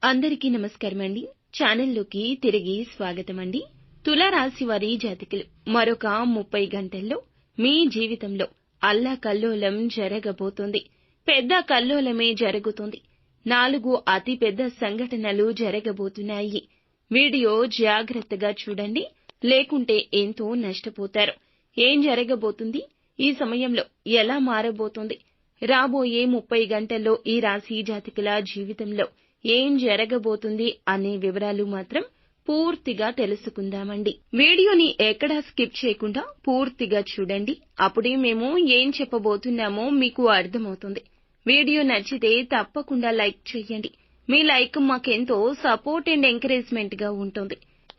అందరికీ నమస్కారమండి. ఛానల్లోకి తిరిగి స్వాగతమండి. తులారాశి వారి జాతకులు మరొక 30 గంటల్లో మీ జీవితంలో అల్లకల్లోలం జరగబోతోంది. పెద్ద కల్లోలమే జరుగుతుంది. 4 అతి పెద్ద సంఘటనలు జరగబోతున్నాయి. వీడియో జాగ్రత్తగా చూడండి, లేకుంటే ఎంతో నష్టపోతారు. ఏం జరగబోతుంది? ఈ సమయంలో ఎలా మారబోతోంది? రాబోయే 30 గంటల్లో ఈ రాశి జాతకుల జీవితంలో ఏం జరగబోతుంది అనే వివరాలు మాత్రం పూర్తిగా తెలుసుకుందామండి. వీడియోని ఎక్కడా స్కిప్ చేయకుండా పూర్తిగా చూడండి. అప్పుడే మేము ఏం చెప్పబోతున్నామో మీకు అర్థమవుతుంది. వీడియో నచ్చితే తప్పకుండా లైక్ చేయండి. మీ లైక్ మాకెంతో సపోర్ట్ అండ్ ఎంకరేజ్మెంట్ గా ఉంటుంది.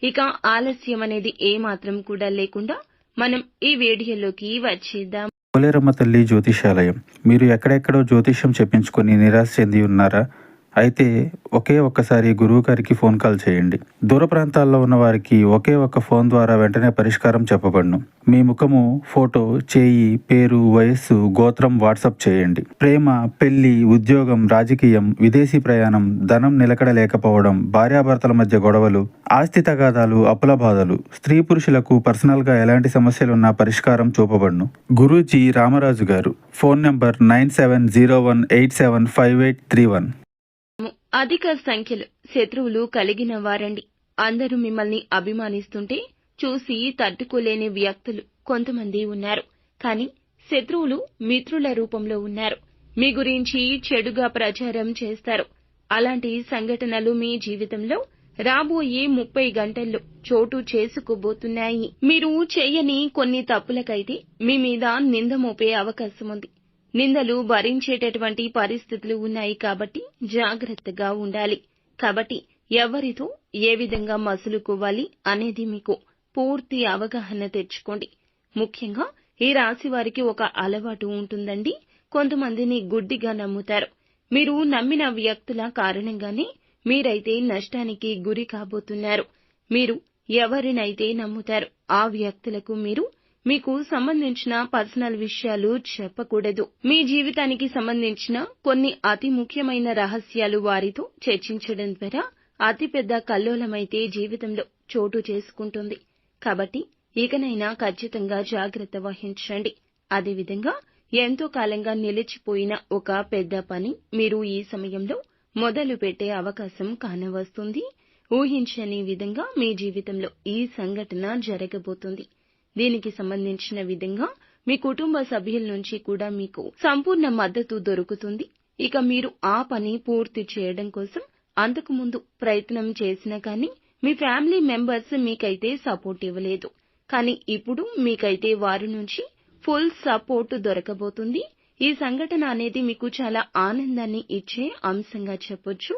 ఇక ఆలస్యం అనేది ఏమాత్రం కూడా లేకుండా మనం ఈ వీడియోలోకి వచ్చేద్దాం. పోలేరమ్మ తల్లి జ్యోతిషాలయం. మీరు ఎక్కడెక్కడో జ్యోతిష్యం చెప్పించుకొని నిరాశ చెంది ఉన్నారా? అయితే ఒక్కసారి గురువు గారికి ఫోన్ కాల్ చేయండి. దూర ప్రాంతాల్లో ఉన్న వారికి ఒక్క ఫోన్ ద్వారా వెంటనే పరిష్కారం చెప్పబడును. మీ ముఖము, ఫోటో, చేయి, పేరు, వయస్సు, గోత్రం వాట్సాప్ చేయండి. ప్రేమ, పెళ్లి, ఉద్యోగం, రాజకీయం, విదేశీ ప్రయాణం, ధనం నిలకడ లేకపోవడం, భార్యాభర్తల మధ్య గొడవలు, ఆస్తి తగాదాలు, అప్పుల బాధలు, స్త్రీ పురుషులకు పర్సనల్ గా ఎలాంటి సమస్యలున్నా పరిష్కారం చూపబడును. గురూజీ రామరాజు గారు. Phone number 9701875831. అధిక సంఖ్యలో శత్రువులు కలిగిన వారండి. అందరూ మిమ్మల్ని అభిమానిస్తుంటే చూసి తట్టుకోలేని వ్యక్తులు కొంతమంది ఉన్నారు. కానీ శత్రువులు మిత్రుల రూపంలో ఉన్నారు. మీ గురించి చెడుగా ప్రచారం చేస్తారు. అలాంటి సంఘటనలు మీ జీవితంలో రాబోయే 30 గంటల్లో చోటు చేసుకోబోతున్నాయి. మీరు చేయని కొన్ని తప్పులకైతే మీ మీద నింద మోపే అవకాశం ఉంది. నిందలు భరించేటటువంటి పరిస్థితులు ఉన్నాయి కాబట్టి జాగ్రత్తగా ఉండాలి. కాబట్టి ఎవరితో ఏ విధంగా మసులుకోవాలి అనేది మీకు పూర్తి అవగాహన తెచ్చుకోండి. ముఖ్యంగా ఈ రాశి వారికి ఒక అలవాటు ఉంటుందండి. కొంతమందిని గుడ్డిగా నమ్ముతారు. మీరు నమ్మిన వ్యక్తుల కారణంగానే మీరైతే నష్టానికి గురి కాబోతున్నారు. మీరు ఎవరినైతే నమ్ముతారో ఆ వ్యక్తులకు మీకు సంబంధించిన పర్సనల్ విషయాలు చెప్పకూడదు. మీ జీవితానికి సంబంధించిన కొన్ని అతి ముఖ్యమైన రహస్యాలు వారితో చర్చించడం ద్వారా అతిపెద్ద కల్లోలమైతే జీవితంలో చోటు చేసుకుంటుంది. కాబట్టి ఇకనైనా ఖచ్చితంగా జాగ్రత్త వహించండి. అదేవిధంగా ఎంతో కాలంగా నిలిచిపోయిన ఒక పెద్ద పని మీరు ఈ సమయంలో మొదలు పెట్టే అవకాశం కానవస్తుంది. ఊహించని విధంగా మీ జీవితంలో ఈ సంఘటన జరగబోతుంది. దీనికి సంబంధించిన విధంగా మీ కుటుంబ సభ్యుల నుంచి కూడా మీకు సంపూర్ణ మద్దతు దొరుకుతుంది. ఇక మీరు ఆ పని పూర్తి చేయడం కోసం అంతకు ముందు ప్రయత్నం చేసినా కానీ మీ ఫ్యామిలీ మెంబర్స్ మీకైతే సపోర్ట్ ఇవ్వలేదు. కానీ ఇప్పుడు మీకైతే వారి నుంచి ఫుల్ సపోర్ట్ దొరకబోతుంది. ఈ సంఘటన అనేది మీకు చాలా ఆనందాన్ని ఇచ్చే అంశంగా చెప్పొచ్చు.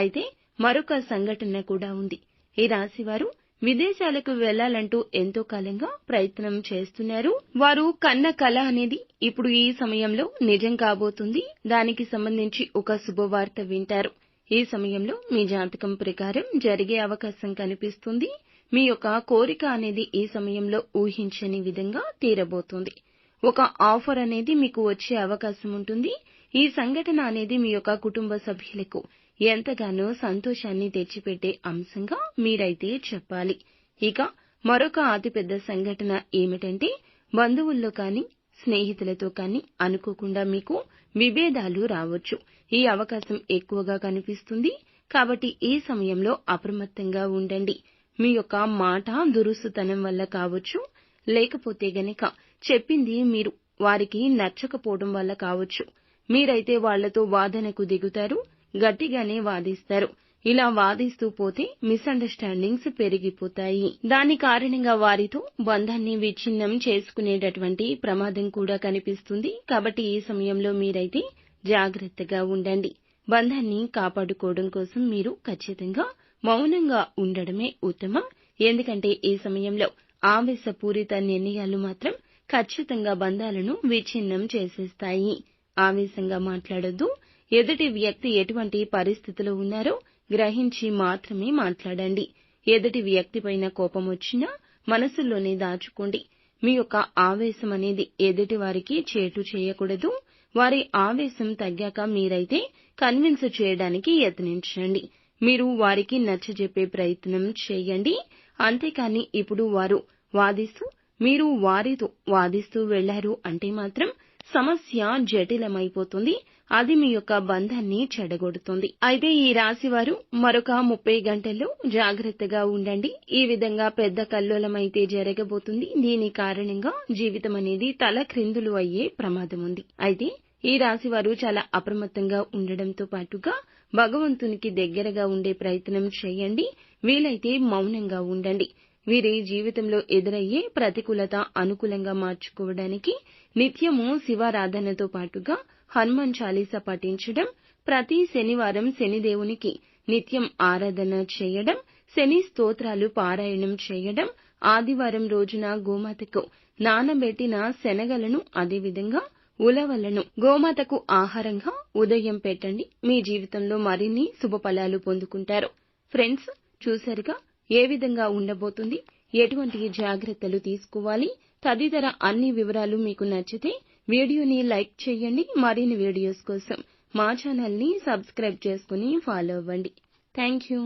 అయితే మరొక సంఘటన కూడా ఉంది. ఈ రాశివారు విదేశాలకు వెళ్లాలంటూ ఎంతో కాలంగా ప్రయత్నం చేస్తున్నారు. వారు కన్న కల అనేది ఇప్పుడు ఈ సమయంలో నిజం కాబోతుంది. దానికి సంబంధించి ఒక శుభవార్త వింటారు. ఈ సమయంలో మీ జాతకం ప్రకారం జరిగే అవకాశం కనిపిస్తుంది. మీ యొక్క కోరిక అనేది ఈ సమయంలో ఊహించని విధంగా తీరబోతుంది. ఒక ఆఫర్ అనేది మీకు వచ్చే అవకాశం ఉంటుంది. ఈ సంఘటన అనేది మీ యొక్క కుటుంబ సభ్యులకు ఎంతగానో సంతోషాన్ని తెచ్చిపెట్టే అంశంగా మీరైతే చెప్పాలి. ఇక మరొక అతిపెద్ద సంఘటన ఏమిటంటే బంధువుల్లో కానీ స్నేహితులతో కానీ అనుకోకుండా మీకు విభేదాలు రావచ్చు. ఈ అవకాశం ఎక్కువగా కనిపిస్తుంది. కాబట్టి ఈ సమయంలో అప్రమత్తంగా ఉండండి. మీ యొక్క మాట దురుసుతనం వల్ల కావచ్చు, లేకపోతే గనక చెప్పింది మీరు వారికి నచ్చకపోవడం వల్ల కావచ్చు. మీరైతే వాళ్లతో వాదనకు దిగుతారు, గట్టిగానే వాదిస్తారు. ఇలా వాదిస్తూ పోతే మిస్అండర్స్టాండింగ్స్ పెరిగిపోతాయి. దాని కారణంగా వారితో బంధాన్ని విచ్ఛిన్నం చేసుకునేటటువంటి ప్రమాదం కూడా కనిపిస్తుంది. కాబట్టి ఈ సమయంలో మీరైతే జాగ్రత్తగా ఉండండి. బంధాన్ని కాపాడుకోవడం కోసం మీరు ఖచ్చితంగా మౌనంగా ఉండడమే ఉత్తమం. ఎందుకంటే ఈ సమయంలో ఆవేశపూరిత నిర్ణయాలు మాత్రం ఖచ్చితంగా బంధాలను విచ్ఛిన్నం చేసేస్తాయి. ఆవేశంగా మాట్లాడొద్దు. ఎదుటి వ్యక్తి ఎటువంటి పరిస్థితిలో ఉన్నారో గ్రహించి మాత్రమే మాట్లాడండి. ఎదుటి వ్యక్తిపైన కోపం వచ్చినా మనసులోనే దాచుకోండి. మీ యొక్క ఆవేశం అనేది ఎదుటి వారికి చేటు చేయకూడదు. వారి ఆవేశం తగ్గాక మీరైతే కన్విన్స్ చేయడానికి యత్నించండి. మీరు వారికి నచ్చజెప్పే ప్రయత్నం చేయండి. అంతేకాని ఇప్పుడు వారు వాదిస్తూ మీరు వారితో వాదిస్తూ వెళ్లారు అంటే మాత్రం సమస్య జటిలమైపోతుంది. అది మీ యొక్క బంధాన్ని చెడగొడుతుంది. అయితే ఈ రాశివారు మరొక 30 గంటల్లో జాగ్రత్తగా ఉండండి. ఈ విధంగా పెద్ద కల్లోలమైతే జరగబోతుంది. దీని కారణంగా జీవితం అనేది తలక్రిందులు అయ్యే ప్రమాదం ఉంది. అయితే ఈ రాశివారు చాలా అప్రమత్తంగా ఉండడంతో పాటుగా భగవంతునికి దగ్గరగా ఉండే ప్రయత్నం చేయండి. వీలైతే మౌనంగా ఉండండి. వీరి జీవితంలో ఎదురయ్యే ప్రతికూలత అనుకూలంగా మార్చుకోవడానికి నిత్యము శివారాధనతో పాటుగా హనుమాన్ చాలీసా పఠించడం, ప్రతి శనివారం శనిదేవునికి నిత్యం ఆరాధన చేయడం, శని స్తోత్రాలు పారాయణం చేయడం, ఆదివారం రోజున గోమాతకు నానబెట్టిన శనగలను అదేవిధంగా ఉలవలను గోమాతకు ఆహారంగా ఉదయం పెట్టండి. మీ జీవితంలో మరిన్ని శుభఫలాలు పొందుకుంటారు. ఫ్రెండ్స్, చూశారుగా ఏ విధంగా ఉండబోతుంది, ఎటువంటి జాగ్రత్తలు తీసుకోవాలి తదితర అన్ని వివరాలు మీకు నచ్చితే వీడియోని లైక్ చేయండి. మరిన్ని వీడియోస్ కోసం మా ఛానల్ ని సబ్స్క్రైబ్ చేసుకుని ఫాలో అవ్వండి. థాంక్యూ.